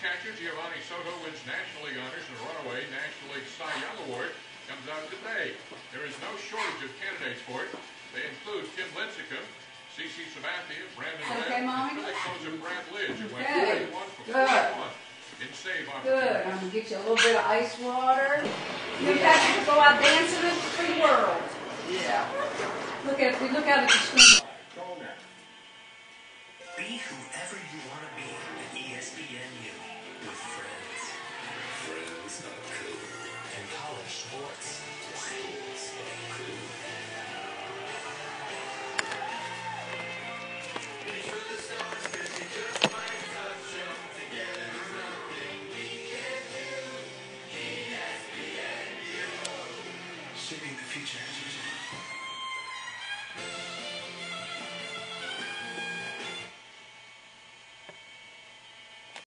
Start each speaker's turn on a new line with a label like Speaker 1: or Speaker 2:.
Speaker 1: catcher Giovanni Soto wins National League honors and a runaway National League Cy Young Award comes out today. There is no shortage of candidates for it. They include Kim Lincecum, CC Sabathia, Brandon Webb, and Philly closer Brad Lidge, who went 41 for 41 in save opportunities.
Speaker 2: Good. I'm going to get you a little bit of ice water. You have to go out dancing in the free world. Yeah. Look at it. We look out at the screen.
Speaker 3: Be whoever you want to be at ESPNU with friends. Friends are cool. And college sports. Schools are cool. Reach for the stars, 'cause you just might touch them. Together there's nothing we can't do. ESPNU. Shaping the future.